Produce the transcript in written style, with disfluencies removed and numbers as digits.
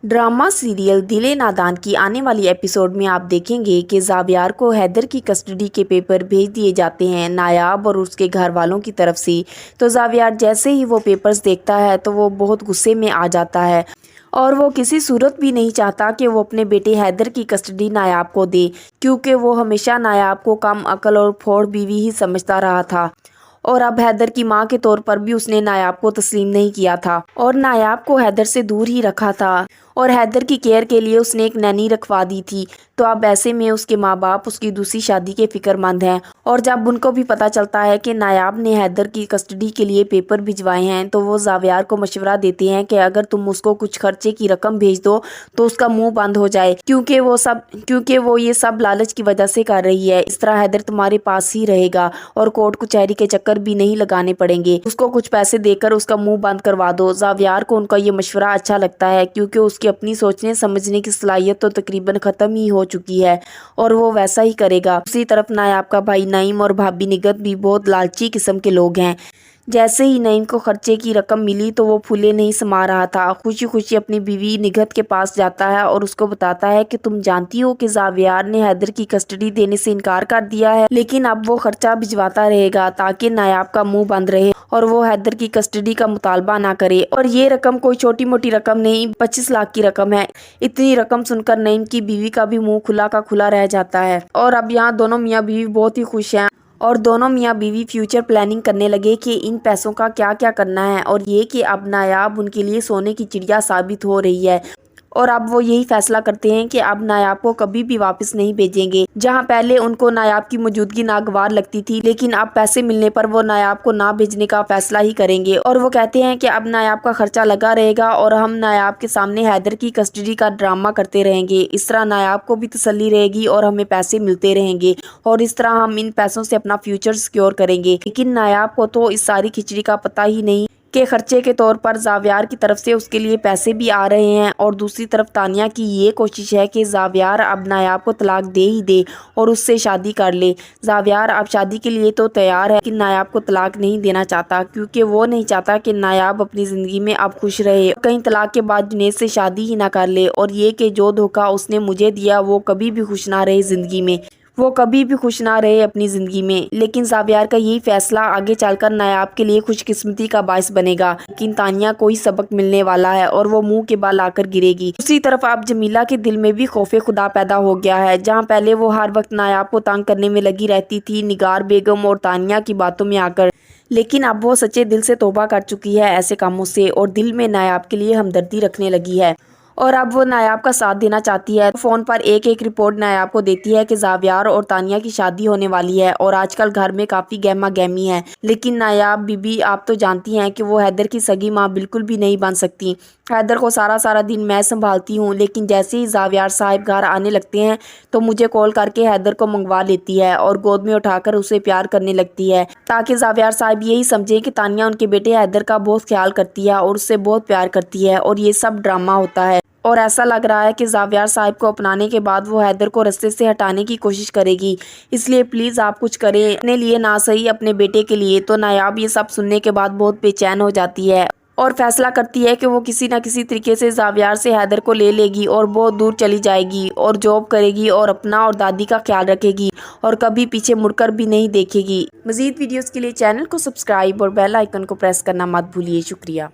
Drama serial दिल-ए नादान की आने वाली एपिसोड में आप देखेंगे कि ज़ावियार को हैदर की कस्टडी के पेपर भेज दिए जाते हैं नायाब और उसके घर वालों की तरफ से। तो ज़ावियार जैसे ही वो पेपर्स देखता है तो वो बहुत गुस्से में आ जाता है और वो किसी सूरत भी नहीं चाहता कि वो अपने बेटे हैदर की कस्टडी नायाब को दे, क्योंकि वो हमेशा नायाब को कम अकल और फोड़ बीवी ही समझता रहा था। और अब हैदर की मां के तौर पर भी उसने नायाब को तस्लीम नहीं किया था और नायाब को हैदर से दूर ही रखा था और हैदर की केयर के लिए उसने एक नैनी रखवा दी थी। तो अब ऐसे में उसके माँ बाप उसकी दूसरी शादी के फिक्रमंद हैं और जब उनको भी पता चलता है कि नायाब ने हैदर की कस्टडी के लिए पेपर भिजवाए हैं तो वो ज़ावियार को मशवरा देते हैं कि अगर तुम उसको कुछ खर्चे की रकम भेज दो तो उसका मुंह बंद हो जाए, क्योंकि वो ये सब लालच की वजह से कर रही है। इस तरह हैदर तुम्हारे पास ही रहेगा और कोर्ट कचहरी के चक्कर भी नहीं लगाने पड़ेंगे। उसको कुछ पैसे देकर उसका मुंह बंद करवा दो। ज़ावियार को उनका ये मशवरा अच्छा लगता है क्योंकि उसकी अपनी सोचने समझने की सलाहियत तो तकरीबन ख़त्म ही हो चुकी है और वो वैसा ही करेगा। दूसरी तरफ नायाब का भाई नईम और भाभी निगत भी बहुत लालची किस्म के लोग हैं। जैसे ही नईम को खर्चे की रकम मिली तो वो फूले नहीं समा रहा था। खुशी खुशी अपनी बीवी निगत के पास जाता है और उसको बताता है कि तुम जानती हो कि ज़ावियार ने हैदर की कस्टडी देने से इनकार कर दिया है, लेकिन अब वो खर्चा भिजवाता रहेगा ताकि नायाब का मुंह बंद रहे और वो हैदर की कस्टडी का मुतालबा ना करे। और ये रकम कोई छोटी मोटी रकम नहीं, 25 लाख की रकम है। इतनी रकम सुनकर नईम की बीवी का भी मुंह खुला का खुला रह जाता है और अब यहाँ दोनों मियाँ बीवी बहुत ही खुश हैं और दोनों मियाँ बीवी फ्यूचर प्लानिंग करने लगे कि इन पैसों का क्या क्या करना है और ये कि अब नायाब उनके लिए सोने की चिड़िया साबित हो रही है। और अब वो यही फैसला करते हैं कि अब नायाब को कभी भी वापस नहीं भेजेंगे। जहां पहले उनको नायाब की मौजूदगी नागवार लगती थी, लेकिन अब पैसे मिलने पर वो नायाब को ना भेजने का फैसला ही करेंगे और वो कहते हैं कि अब नायाब का खर्चा लगा रहेगा और हम नायाब के सामने हैदर की कस्टडी का ड्रामा करते रहेंगे। इस तरह नायाब को भी तसल्ली रहेगी और हमें पैसे मिलते रहेंगे और इस तरह हम इन पैसों से अपना फ्यूचर सिक्योर करेंगे। लेकिन नायाब को तो इस सारी खिचड़ी का पता ही नहीं के खर्चे के तौर पर ज़ावियार की तरफ से उसके लिए पैसे भी आ रहे हैं और दूसरी तरफ तानिया की ये कोशिश है कि ज़ावियार अब नायाब को तलाक दे ही दे और उससे शादी कर ले। ज़ावियार अब शादी के लिए तो तैयार है लेकिन नायाब को तलाक नहीं देना चाहता क्योंकि वो नहीं चाहता कि नायाब अपनी ज़िंदगी में अब खुश रहे, कहीं तलाक के बाद जुनैद से शादी ही ना कर ले और ये कि जो धोखा उसने मुझे दिया वो कभी भी खुश ना रहे ज़िंदगी में, वो कभी भी खुश ना रहे अपनी ज़िंदगी में। लेकिन ज़ावियार का यही फैसला आगे चलकर नायाब के लिए खुशकिस्मती का बायस बनेगा। लेकिन तानिया को ही सबक मिलने वाला है और वो मुंह के बाल आकर गिरेगी। दूसरी तरफ अब जमीला के दिल में भी खौफे खुदा पैदा हो गया है। जहां पहले वो हर वक्त नायाब को तंग करने में लगी रहती थी निगार बेगम और तानिया की बातों में आकर, लेकिन अब वो सच्चे दिल से तौबा कर चुकी है ऐसे कामों से और दिल में नायाब के लिए हमदर्दी रखने लगी है और अब वो नायाब का साथ देना चाहती है। फ़ोन पर एक एक रिपोर्ट नायाब को देती है कि ज़ावियार और तानिया की शादी होने वाली है और आजकल घर में काफ़ी गहमा गहमी है। लेकिन नायाब बीबी आप तो जानती हैं कि वो हैदर की सगी माँ बिल्कुल भी नहीं बन सकती। हैदर को सारा दिन मैं संभालती हूँ, लेकिन जैसे ही ज़ावियार साहब घर आने लगते हैं तो मुझे कॉल करके हैदर को मंगवा लेती है और गोद में उठाकर उसे प्यार करने लगती है ताकि ज़ावियार साहब यही समझे कि तानिया उनके बेटे हैदर का बहुत ख्याल करती है और उससे बहुत प्यार करती है और ये सब ड्रामा होता है। और ऐसा लग रहा है कि ज़ावियार साहब को अपनाने के बाद वो हैदर को रास्ते से हटाने की कोशिश करेगी, इसलिए प्लीज़ आप कुछ करें अपने लिए, ना सही अपने बेटे के लिए। तो नायाब ये सब सुनने के बाद बहुत बेचैन हो जाती है और फैसला करती है कि वो किसी न किसी तरीके से ज़ावियार से हैदर को ले लेगी और बहुत दूर चली जाएगी और जॉब करेगी और अपना और दादी का ख्याल रखेगी और कभी पीछे मुड़कर भी नहीं देखेगी। मज़ीद वीडियोज़ के लिए चैनल को सब्सक्राइब और बेल आइकन को प्रेस करना मत भूलिए। शुक्रिया।